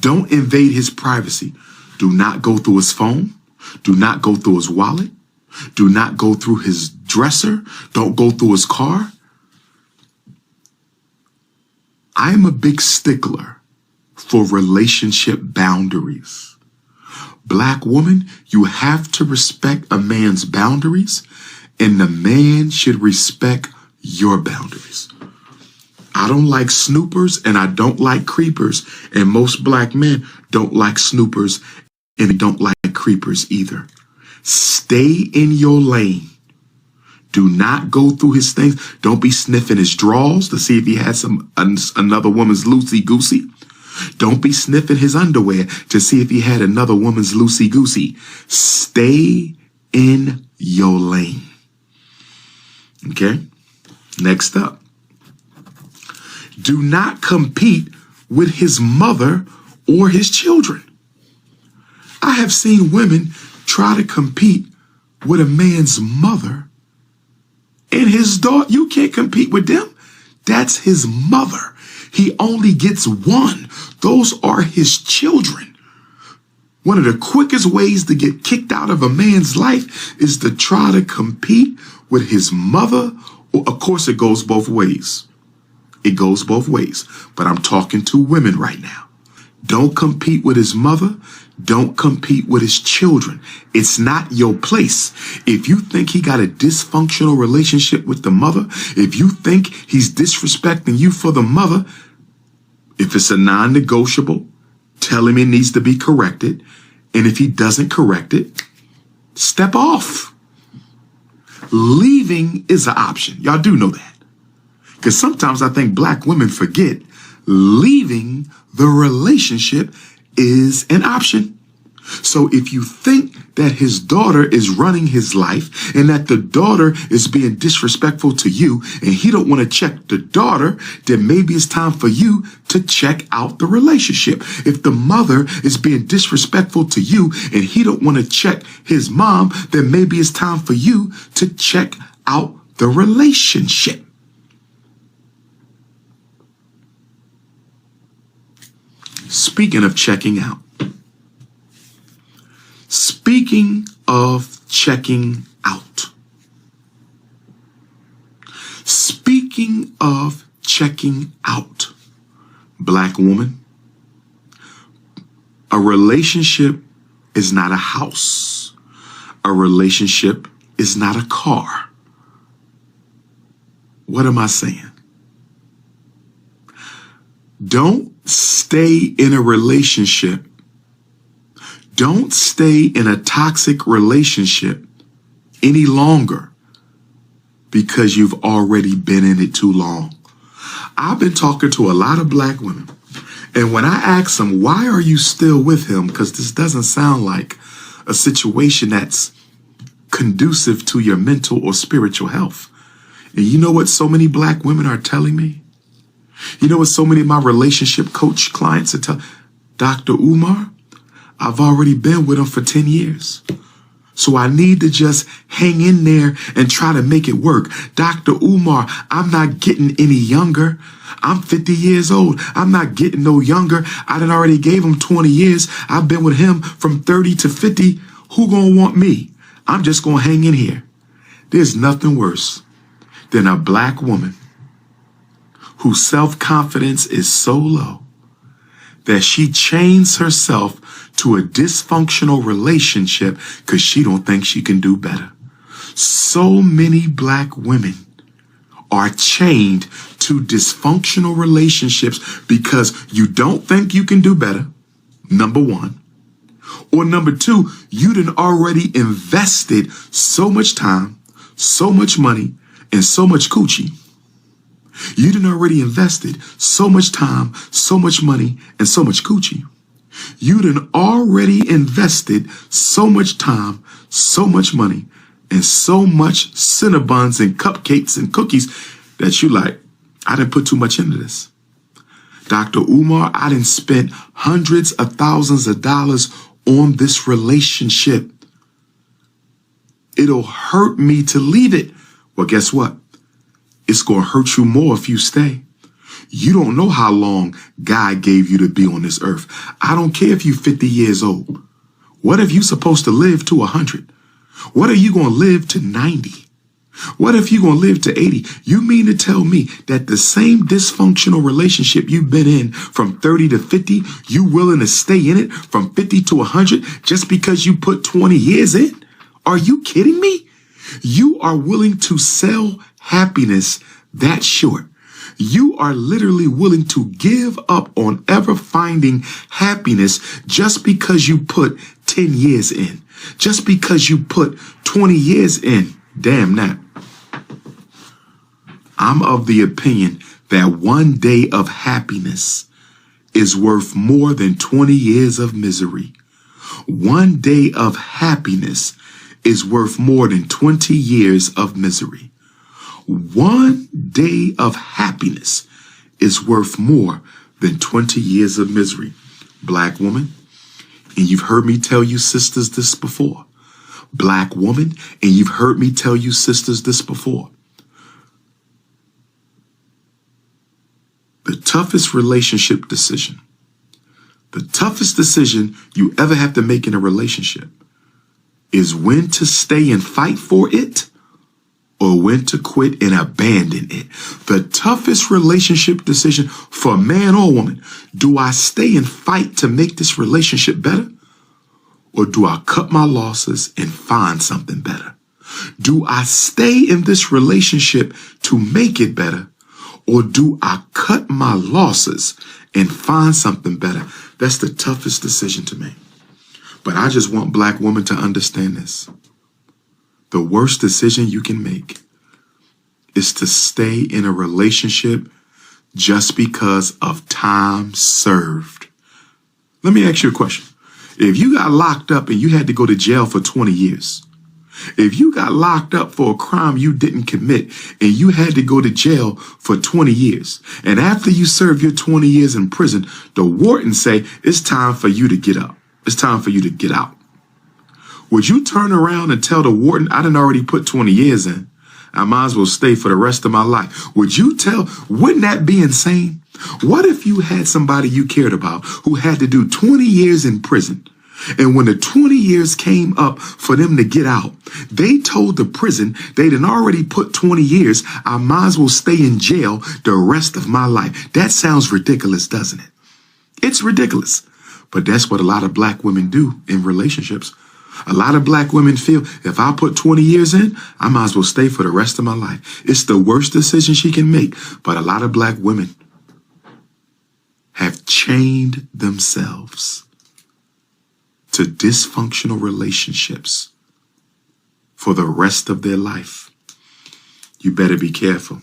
Don't invade his privacy. Do not go through his phone. Do not go through his wallet. Do not go through his dresser. Don't go through his car. I am a big stickler for relationship boundaries. Black woman, you have to respect a man's boundaries, and the man should respect your boundaries. I don't like snoopers and I don't like creepers, and most black men don't like snoopers and they don't like creepers either. Stay in your lane. Do not go through his things. Don't be sniffing his drawers to see if he has another woman's loosey-goosey. Don't be sniffing his underwear to see if he had another woman's loosey-goosey. Stay in your lane. Okay? Next up. Do not compete with his mother or his children. I have seen women try to compete with a man's mother and his daughter. You can't compete with them. That's his mother. He only gets one. Those are his children. One of the quickest ways to get kicked out of a man's life is to try to compete with his mother. Of course, it goes both ways. It goes both ways. But I'm talking to women right now. Don't compete with his mother. Don't compete with his children. It's not your place. If you think he got a dysfunctional relationship with the mother, if you think he's disrespecting you for the mother, if it's a non-negotiable, tell him it needs to be corrected. And if he doesn't correct it, step off. Leaving is an option. Y'all do know that. Because sometimes I think black women forget leaving the relationship is an option. So if you think that his daughter is running his life and that the daughter is being disrespectful to you and he don't want to check the daughter, then maybe it's time for you to check out the relationship. If the mother is being disrespectful to you and he don't want to check his mom, then maybe it's time for you to check out the relationship. Speaking of checking out. Speaking of checking out. Speaking of checking out, black woman, a relationship is not a house. A relationship is not a car. What am I saying? Don't stay in a relationship. Don't stay in a toxic relationship any longer because you've already been in it too long. I've been talking to a lot of black women, and when I ask them, why are you still with him? Because this doesn't sound like a situation that's conducive to your mental or spiritual health. And you know what so many black women are telling me? You know what so many of my relationship coach clients are telling? Dr. Umar, I've already been with him for 10 years. So I need to just hang in there and try to make it work. Dr. Umar, I'm not getting any younger. I'm 50 years old. I'm not getting no younger. I done already gave him 20 years. I've been with him from 30 to 50. Who gonna want me? I'm just gonna hang in here. There's nothing worse than a black woman whose self-confidence is so low that she chains herself to a dysfunctional relationship because she don't think she can do better. So many black women are chained to dysfunctional relationships because you don't think you can do better, number one. Or number two, you done already invested so much time, so much money, and so much coochie. You done already invested so much time, so much money, and so much coochie. You done already invested so much time, so much money, and so much Cinnabons and cupcakes and cookies that you like, I didn't put too much into this. Dr. Umar, I done spent hundreds of thousands of dollars on this relationship. It'll hurt me to leave it. Well, guess what? It's going to hurt you more if you stay. You don't know how long God gave you to be on this earth. I don't care if you're 50 years old. What if you're supposed to live to 100? What are you going to live to 90? What if you're going to live to 80? You mean to tell me that the same dysfunctional relationship you've been in from 30 to 50, you willing to stay in it from 50 to 100 just because you put 20 years in? Are you kidding me? You are willing to sell happiness that short. You are literally willing to give up on ever finding happiness just because you put 10 years in, just because you put 20 years in. Damn that. I'm of the opinion that one day of happiness is worth more than 20 years of misery. One day of happiness is worth more than 20 years of misery. One day of happiness is worth more than 20 years of misery. Black woman, and you've heard me tell you sisters this before. Black woman, and you've heard me tell you sisters this before. The toughest relationship decision, the toughest decision you ever have to make in a relationship is when to stay and fight for it or when to quit and abandon it. The toughest relationship decision for man or woman. Do I stay and fight to make this relationship better? Or do I cut my losses and find something better? Do I stay in this relationship to make it better? Or do I cut my losses and find something better? That's the toughest decision to make. But I just want black women to understand this. The worst decision you can make is to stay in a relationship just because of time served. Let me ask you a question. If you got locked up and you had to go to jail for 20 years, if you got locked up for a crime you didn't commit and you had to go to jail for 20 years, and after you serve your 20 years in prison, the warden say, it's time for you to get up. It's time for you to get out. Would you turn around and tell the warden, I done already put 20 years in. I might as well stay for the rest of my life. Would you tell, wouldn't that be insane? What if you had somebody you cared about who had to do 20 years in prison? And when the 20 years came up for them to get out, they told the prison they done already put 20 years. I might as well stay in jail the rest of my life. That sounds ridiculous, doesn't it? It's ridiculous. But that's what a lot of black women do in relationships. A lot of black women feel if I put 20 years in, I might as well stay for the rest of my life. It's the worst decision she can make. But a lot of black women have chained themselves to dysfunctional relationships for the rest of their life. You better be careful.